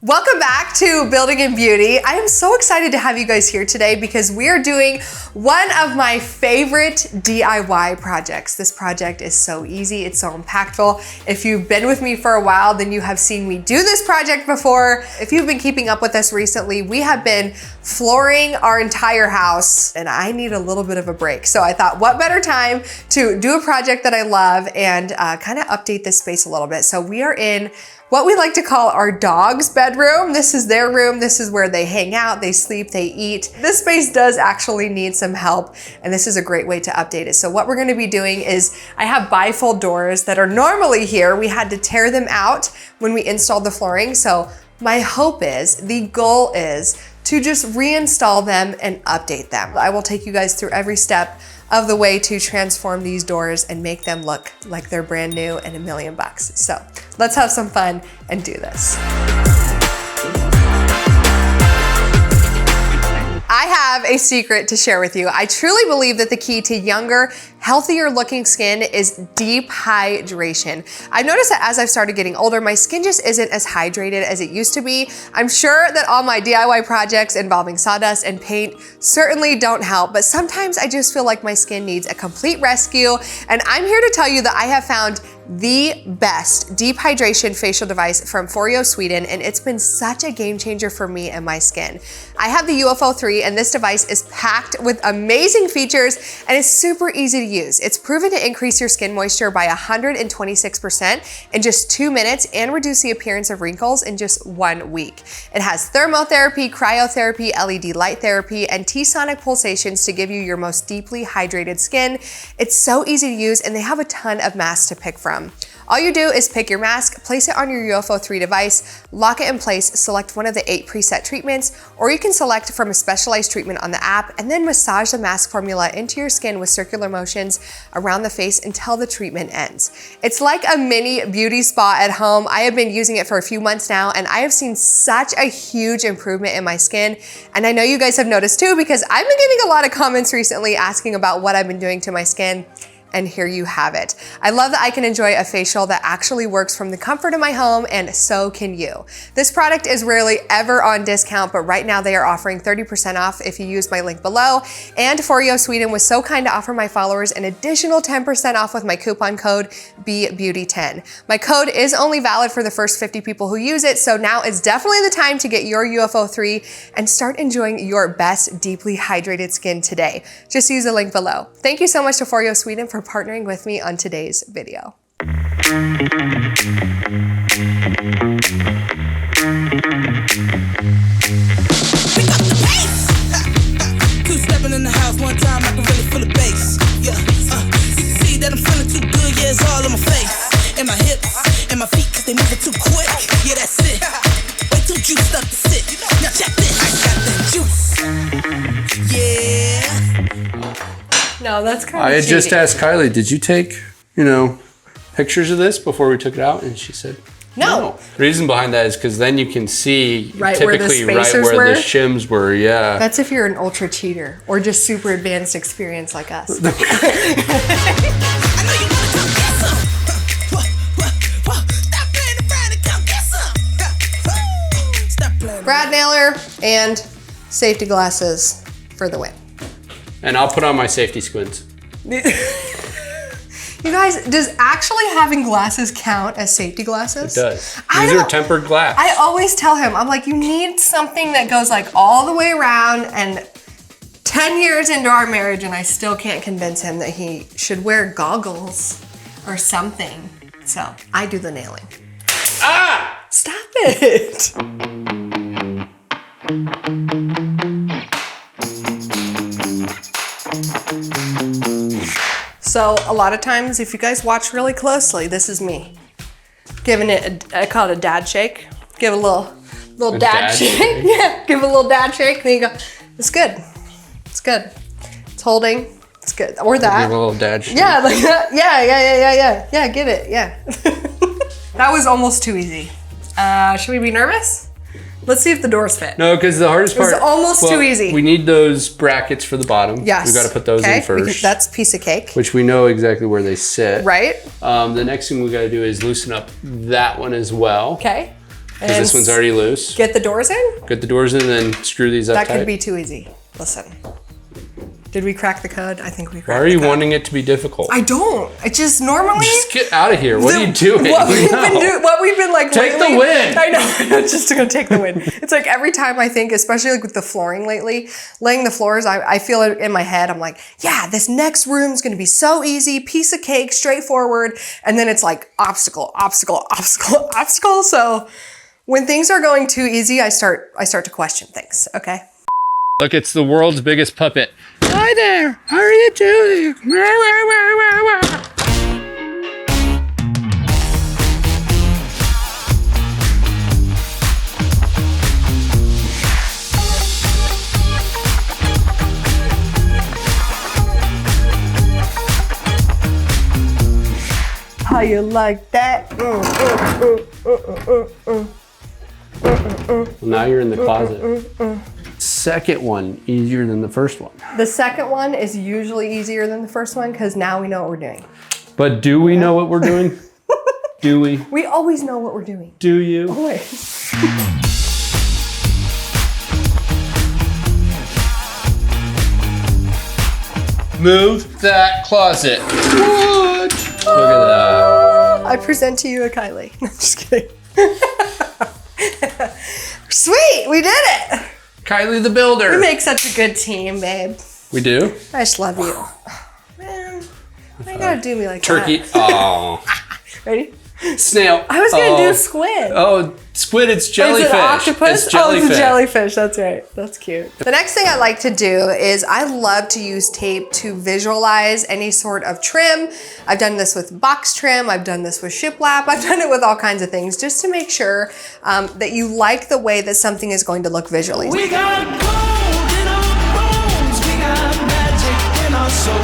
Welcome back to Building in Beauty. I am so excited to have you guys here today because we are doing one of my favorite DIY projects. This project is so easy, it's so impactful. If you've been with me for a while, then you have seen me do this project before. If you've been keeping up with us recently, we have been flooring our entire house and I need a little bit of a break. So I thought, what better time to do a project that I love and kind of update this space a little bit. So we are in what we like to call our dog's bedroom. This is their room. This is where they hang out, they sleep, they eat. This space does actually need some help, and this is a great way to update it. So what we're gonna be doing is, I have bifold doors that are normally here. We had to tear them out when we installed the flooring. So my hope is, the goal is to just reinstall them and update them. I will take you guys through every step of the way to transform these doors and make them look like they're brand new and $1 million bucks. So let's have some fun and do this. I have a secret to share with you. I truly believe that the key to younger, healthier looking skin is deep hydration. I've noticed that as I've started getting older, my skin just isn't as hydrated as it used to be. I'm sure that all my DIY projects involving sawdust and paint certainly don't help, but sometimes I just feel like my skin needs a complete rescue. And I'm here to tell you that I have found the best deep hydration facial device from Foreo Sweden, and it's been such a game changer for me and my skin. I have the UFO 3, and this device is packed with amazing features and it's super easy to use. It's proven to increase your skin moisture by 126% in just 2 minutes and reduce the appearance of wrinkles in just 1 week. It has thermotherapy, cryotherapy, LED light therapy, and T-sonic pulsations to give you your most deeply hydrated skin. It's so easy to use, and they have a ton of masks to pick from. All you do is pick your mask, place it on your UFO 3 device, lock it in place, select one of the 8 preset treatments, or you can select from a specialized treatment on the app and then massage the mask formula into your skin with circular motions around the face until the treatment ends. It's like a mini beauty spa at home. I have been using it for a few months now and I have seen such a huge improvement in my skin. And I know you guys have noticed too, because I've been getting a lot of comments recently asking about what I've been doing to my skin. And here you have it. I love that I can enjoy a facial that actually works from the comfort of my home, and so can you. This product is rarely ever on discount, but right now they are offering 30% off if you use my link below. And Foreo Sweden was so kind to offer my followers an additional 10% off with my coupon code BBeauty10. My code is only valid for the first 50 people who use it, so now is definitely the time to get your UFO 3 and start enjoying your best deeply hydrated skin today. Just use the link below. Thank you so much to Foreo Sweden for partnering with me on today's video. Pick up the pace. Two stepping in the house one time, I can really feel the bass. Yeah, you can see that I'm feeling too good. Yeah, it's all on my face, and my hips, and my feet, 'cause they moving too quick. Yeah, that's it. Wait till juice up to sit. Now check this. I got the juice. Yeah. No, that's kind of I had just asked Kylie, did you take, pictures of this before we took it out? And she said, no. The reason behind that is because then you can see typically right where the shims were, yeah. That's if you're an ultra cheater or just super advanced experience like us. I know you wanna come get some. Stop playing around and come get some. Stop playing. Brad Nailer and safety glasses for the win. And I'll put on my safety squints. You guys, does actually having glasses count as safety glasses? It does. These are tempered glass. I always tell him, I'm like, you need something that goes like all the way around, and 10 years into our marriage and I still can't convince him that he should wear goggles or something. So I do the nailing. Ah! Stop it. So a lot of times, if you guys watch really closely, this is me giving it, I call it a dad shake. Give a little dad shake. Yeah, give a little dad shake. There you go. It's good. It's good. It's holding. It's good. Or that. Give a little dad shake. Yeah, like that. Yeah, get it. Yeah. That was almost too easy. Should we be nervous? Let's see if the doors fit. No, because the hardest part. It was almost too easy. We need those brackets for the bottom. Yes. We got to put those in first. That's a piece of cake. Which we know exactly where they sit. Right. The next thing we got to do is loosen up that one as well. Okay. Because this one's already loose. Get the doors in? Get the doors in and then screw these up That tight. could be too easy. Listen. Did we crack the code? I think we cracked the code. Why are you wanting it to be difficult? I don't. It just normally... Just get out of here. What are you doing? What we've been like take lately, the win. I know. Just to go take the win. It's like every time I think, especially like with the flooring lately, laying the floors, I feel it in my head. I'm like, yeah, this next room's going to be so easy, piece of cake, straightforward. And then it's like obstacle, obstacle, obstacle, obstacle. So when things are going too easy, I start to question things. Okay. Look, it's the world's biggest puppet. Hi there. How are you doing? How you like that? Well, now you're in the closet. Second one easier than the first one. The second one is usually easier than the first one because now we know what we're doing. But do we know what we're doing? Do we? We always know what we're doing. Do you? Always. Move that closet. What? Look at that. I present to you a Kylie. No, just kidding. Sweet, we did it. Kylie the Builder. We make such a good team, babe. We do? I just love you. Man, why you gotta do me like Turkey. that? Oh. Ready? Snail. I was gonna do squid. Oh, squid, it's jellyfish. Is it octopus? It's jellyfish. Oh, it's a jellyfish, that's right. That's cute. The next thing I like to do is I love to use tape to visualize any sort of trim. I've done this with box trim, I've done this with shiplap, I've done it with all kinds of things just to make sure that you like the way that something is going to look visually. We got gold in our bones, we got magic in our soul.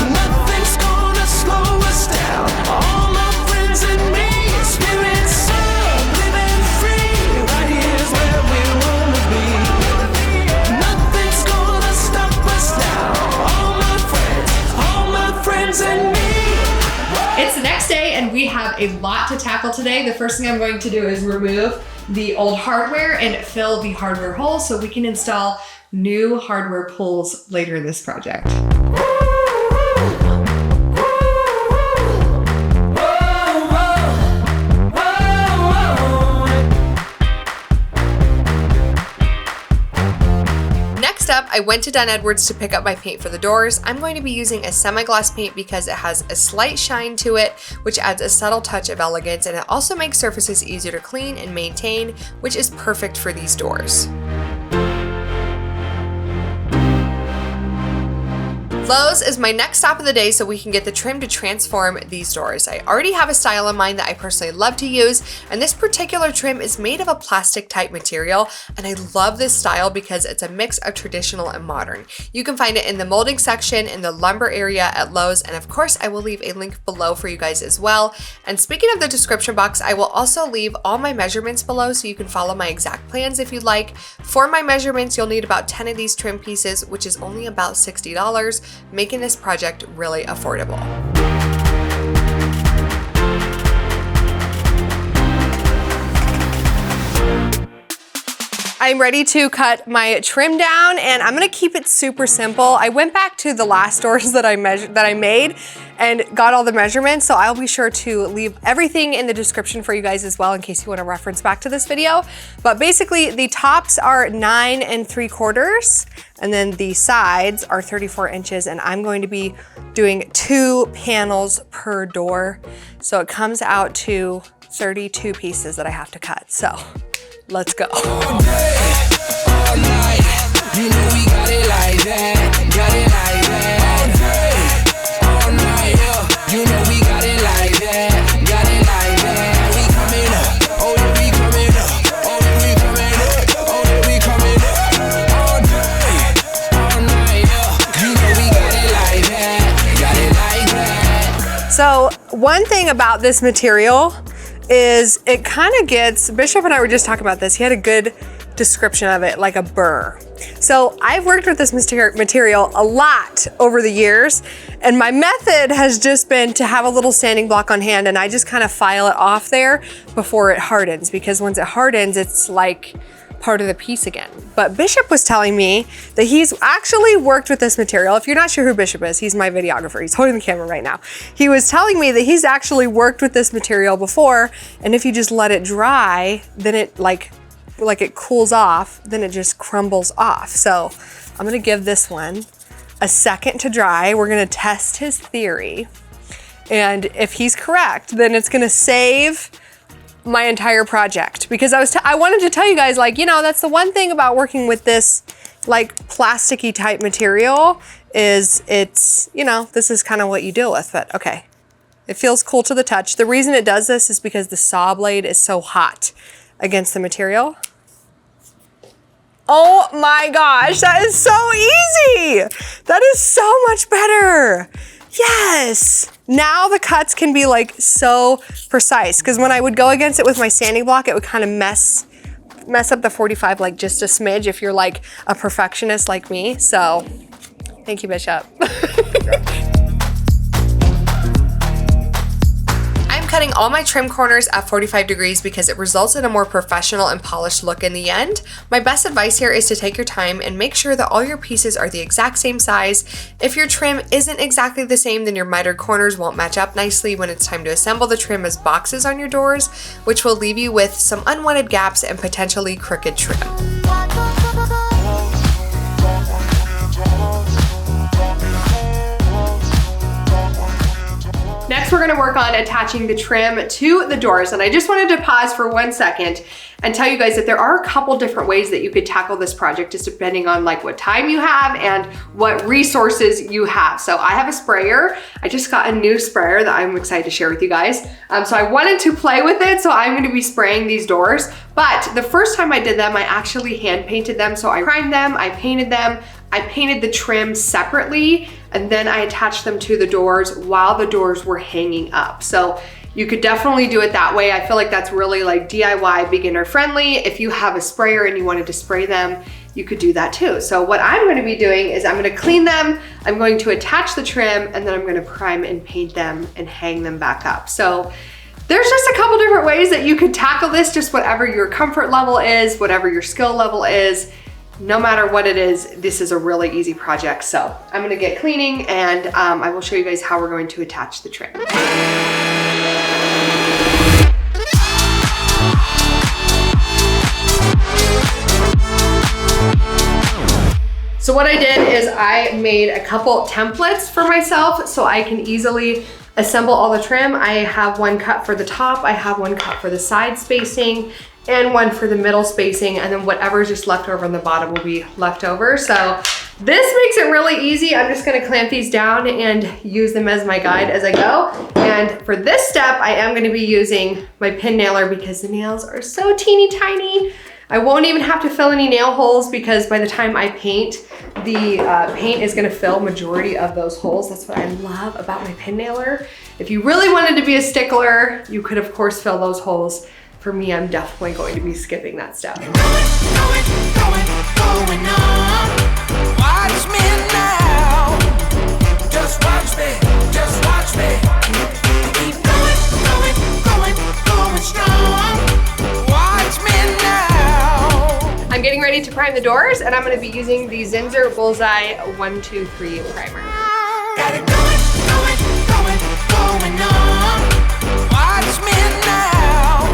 Nothing's gonna slow us down. All my friends and me, spirits up, living free. Right here's where we wanna be. Nothing's gonna stop us now. All my friends and me. It's the next day and we have a lot to tackle today. The first thing I'm going to do is remove the old hardware and fill the hardware hole so we can install new hardware pulls later in this project. Next up, I went to Dunn Edwards to pick up my paint for the doors. I'm going to be using a semi-gloss paint because it has a slight shine to it, which adds a subtle touch of elegance, and it also makes surfaces easier to clean and maintain, which is perfect for these doors. Lowe's is my next stop of the day so we can get the trim to transform these doors. I already have a style in mind that I personally love to use, and this particular trim is made of a plastic type material, and I love this style because it's a mix of traditional and modern. You can find it in the molding section in the lumber area at Lowe's, and of course I will leave a link below for you guys as well. And speaking of the description box, I will also leave all my measurements below so you can follow my exact plans if you'd like. For my measurements, you'll need about 10 of these trim pieces, which is only about $60. Making this project really affordable. I'm ready to cut my trim down, and I'm gonna keep it super simple. I went back to the last doors that I made and got all the measurements, so I'll be sure to leave everything in the description for you guys as well in case you want to reference back to this video. But basically, the tops are 9 3/4, and then the sides are 34 inches, and I'm going to be doing 2 panels per door. So it comes out to 32 pieces that I have to cut. So let's go. All day, all night, you know we got it like that, got it like that. All day, all night, you know we got it like that, got it like that. We coming up, oh yeah, we coming up, oh yeah, we coming up, oh yeah, we coming up. All day, all night, you know we got it like that, got it like that. So one thing about this material is it kind of gets, Bishop and I were just talking about this, he had a good description of it, like a burr. So I've worked with this material a lot over the years, and my method has just been to have a little sanding block on hand, and I just kind of file it off there before it hardens, because once it hardens, it's like part of the piece again. But Bishop was telling me that he's actually worked with this material. If you're not sure who Bishop is, he's my videographer. He's holding the camera right now. He was telling me that he's actually worked with this material before, and if you just let it dry, then it like it cools off, then it just crumbles off. So I'm gonna give this one a second to dry. We're gonna test his theory. And if he's correct, then it's gonna save my entire project, because I wanted to tell you guys, like, you know, that's the one thing about working with this like plasticky type material is it's, you know, this is kind of what you deal with. But okay, it feels cool to the touch. The reason it does this is because the saw blade is so hot against the material. Oh my gosh, that is so easy. That is so much better. Yes. Now the cuts can be like so precise, because when I would go against it with my sanding block, it would kind of mess up the 45 like just a smidge if you're like a perfectionist like me. So thank you, Bishop. Cutting all my trim corners at 45 degrees because it results in a more professional and polished look in the end. My best advice here is to take your time and make sure that all your pieces are the exact same size. If your trim isn't exactly the same, then your mitered corners won't match up nicely when it's time to assemble the trim as boxes on your doors, which will leave you with some unwanted gaps and potentially crooked trim. Next, we're gonna work on attaching the trim to the doors. And I just wanted to pause for 1 second and tell you guys that there are a couple different ways that you could tackle this project, just depending on like what time you have and what resources you have. So I have a sprayer. I just got a new sprayer that I'm excited to share with you guys. So I wanted to play with it, so I'm gonna be spraying these doors. But the first time I did them, I actually hand painted them. So I primed them, I painted them, I painted the trim separately, and then I attached them to the doors while the doors were hanging up. So you could definitely do it that way. I feel like that's really like DIY beginner friendly. If you have a sprayer and you wanted to spray them, you could do that too. So what I'm gonna be doing is I'm gonna clean them, I'm going to attach the trim, and then I'm gonna prime and paint them and hang them back up. So there's just a couple different ways that you could tackle this, just whatever your comfort level is, whatever your skill level is. No matter what it is, this is a really easy project. So I'm gonna get cleaning, and I will show you guys how we're going to attach the trim. So what I did is I made a couple templates for myself so I can easily assemble all the trim. I have one cut for the top, I have one cut for the side spacing, and one for the middle spacing, and then whatever's just left over on the bottom will be left over. So this makes it really easy. I'm just gonna clamp these down and use them as my guide as I go. And for this step, I am gonna be using my pin nailer because the nails are so teeny tiny. I won't even have to fill any nail holes because by the time I paint, the paint is gonna fill majority of those holes. That's what I love about my pin nailer. If you really wanted to be a stickler, you could of course fill those holes. For me, I'm definitely going to be skipping that step. Going on. Watch me now. Just watch me, just watch me. Keep going strong. Watch me now. I'm getting ready to prime the doors, and I'm gonna be using the Zinsser Bullseye 123 primer. Got it going on. Watch me now.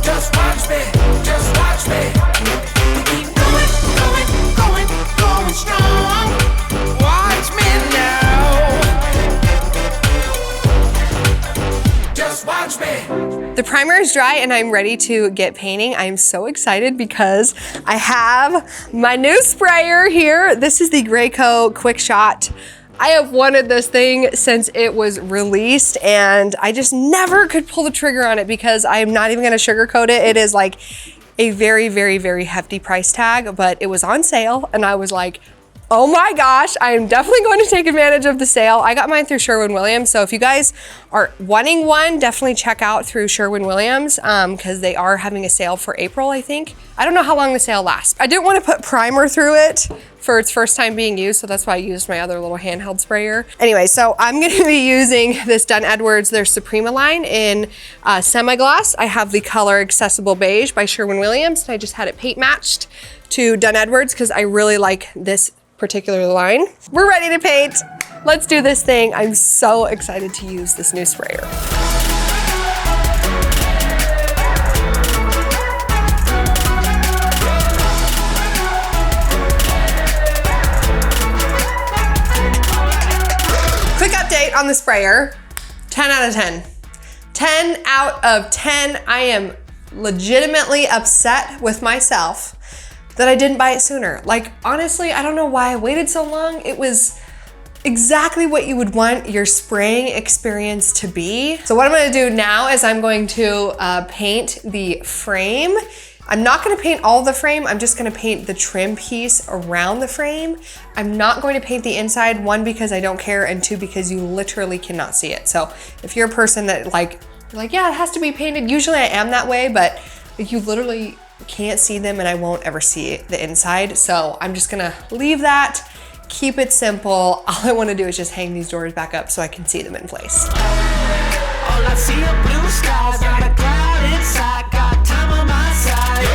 Just watch me, just watch me. Keep going strong. Watch me now. Just watch me. The primer is dry and I'm ready to get painting. I'm so excited because I have my new sprayer here. This is the Graco Quick Shot. I have wanted this thing since it was released, and I just never could pull the trigger on it because I'm not even gonna sugarcoat it. It is like a very, very, very hefty price tag, but it was on sale and I was like, Oh my gosh, I am definitely going to take advantage of the sale. I got mine through Sherwin-Williams, so if you guys are wanting one, definitely check out through Sherwin-Williams because they are having a sale for April, I think. I don't know how long the sale lasts. I didn't want to put primer through it for its first time being used, so that's why I used my other little handheld sprayer. Anyway, so I'm going to be using this Dunn Edwards, their Suprema line in semi-gloss. I have the color Accessible Beige by Sherwin-Williams, and I just had it paint matched to Dunn Edwards because I really like this particular line. We're ready to paint. Let's do this thing. I'm so excited to use this new sprayer. Quick update on the sprayer. 10 out of 10. 10 out of 10. I am legitimately upset with myself that I didn't buy it sooner. Like, honestly, I don't know why I waited so long. It was exactly what you would want your spraying experience to be. So what I'm gonna do now is I'm going to paint the frame. I'm not gonna paint all the frame, I'm just gonna paint the trim piece around the frame. I'm not going to paint the inside, one, because I don't care, and two, because you literally cannot see it. So if you're a person that you're like, yeah, it has to be painted, usually I am that way, but you literally can't see them and I won't ever see the inside. So I'm just gonna leave that, keep it simple. All I wanna do is just hang these doors back up so I can see them in place. All I see are blue skies, got a cloud inside, got time on my side.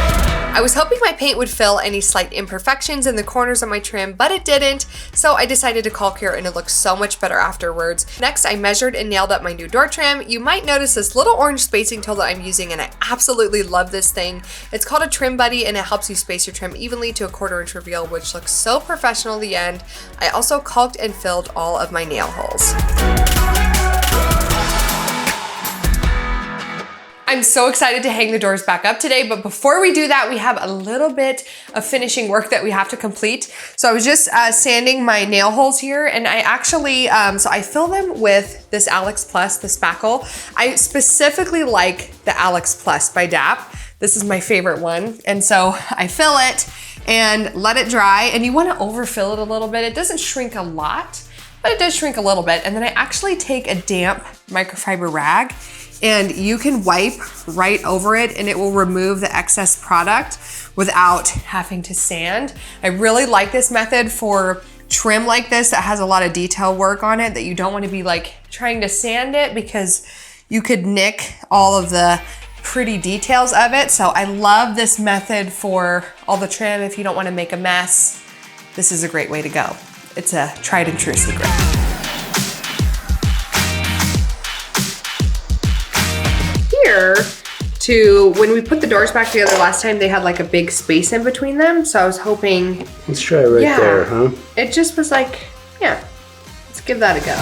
I was hoping my paint would fill any slight imperfections in the corners of my trim, but it didn't, so I decided to caulk here and it looks so much better afterwards. Next, I measured and nailed up my new door trim. You might notice this little orange spacing tool that I'm using, and I absolutely love this thing. It's called a Trim Buddy, and it helps you space your trim evenly to a 1/4 inch reveal, which looks so professional at the end. I also caulked and filled all of my nail holes. I'm so excited to hang the doors back up today, but before we do that, we have a little bit of finishing work that we have to complete. So I was just sanding my nail holes here, and I actually, so I fill them with this Alex Plus, the spackle. I specifically like the Alex Plus by DAP. This is my favorite one. And so I fill it and let it dry, and you wanna overfill it a little bit. It doesn't shrink a lot, but it does shrink a little bit. And then I actually take a damp microfiber rag, and you can wipe right over it and it will remove the excess product without having to sand. I really like this method for trim like this that has a lot of detail work on it, that you don't want to be like trying to sand it because you could nick all of the pretty details of it. So I love this method for all the trim. If you don't want to make a mess, this is a great way to go. It's a tried and true secret. To when we put the doors back together last time, they had like a big space in between them. So I was hoping. Let's try it right there, huh? It just was like, yeah, let's give that a go.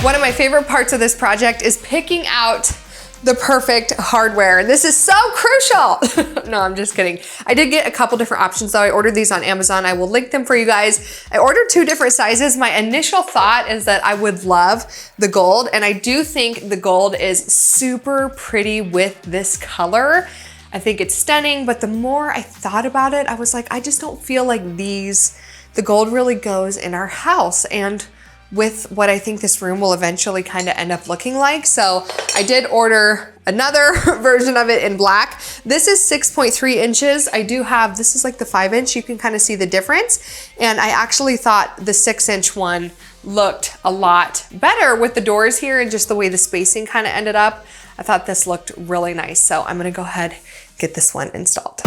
One of my favorite parts of this project is picking out the perfect hardware. This is so crucial. No, I'm just kidding. I did get a couple different options though. I ordered these on Amazon. I will link them for you guys. I ordered 2 different sizes. My initial thought is that I would love the gold, and I do think the gold is super pretty with this color. I think it's stunning, but the more I thought about it, I was like, I just don't feel like the gold really goes in our house and with what I think this room will eventually kind of end up looking like. So I did order another version of it in black. This is 6.3 inches. I do have, this is like the 5 inch. You can kind of see the difference. And I actually thought the 6 inch one looked a lot better with the doors here and just the way the spacing kind of ended up. I thought this looked really nice. So I'm gonna go ahead and get this one installed.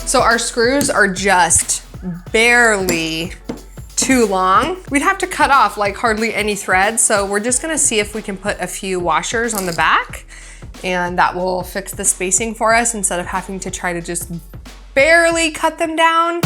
So our screws are just barely too long. We'd have to cut off like hardly any thread. So we're just gonna see if we can put a few washers on the back, and that will fix the spacing for us instead of having to try to just barely cut them down.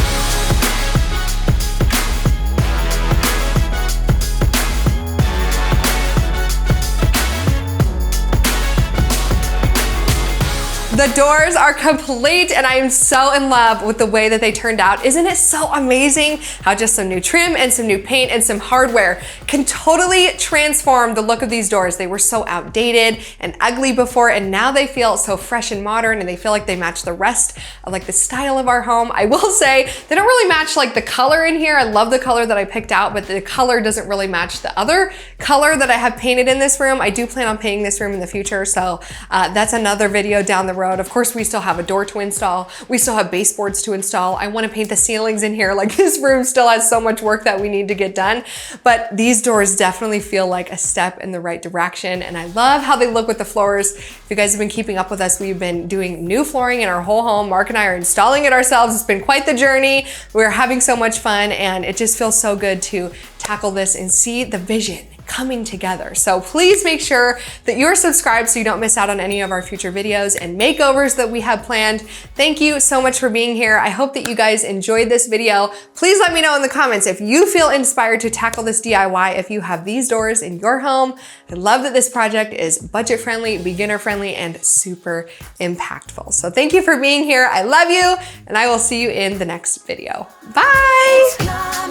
The doors are complete and I am so in love with the way that they turned out. Isn't it so amazing how just some new trim and some new paint and some hardware can totally transform the look of these doors? They were so outdated and ugly before, and now they feel so fresh and modern, and they feel like they match the rest of like the style of our home. I will say they don't really match like the color in here. I love the color that I picked out, but the color doesn't really match the other color that I have painted in this room. I do plan on painting this room in the future, so that's another video down the road. Of course, we still have a door to install. We still have baseboards to install. I want to paint the ceilings in here. Like, this room still has so much work that we need to get done, but these doors definitely feel like a step in the right direction, and I love how they look with the floors. If you guys have been keeping up with us, we've been doing new flooring in our whole home. Mark and I are installing it ourselves. It's been quite the journey. We're having so much fun, and it just feels so good to tackle this and see the vision coming together. So please make sure that you're subscribed so you don't miss out on any of our future videos and makeovers that we have planned. Thank you so much for being here. I hope that you guys enjoyed this video. Please let me know in the comments if you feel inspired to tackle this DIY, if you have these doors in your home. I love that this project is budget friendly, beginner friendly, and super impactful. So thank you for being here. I love you, and I will see you in the next video. Bye.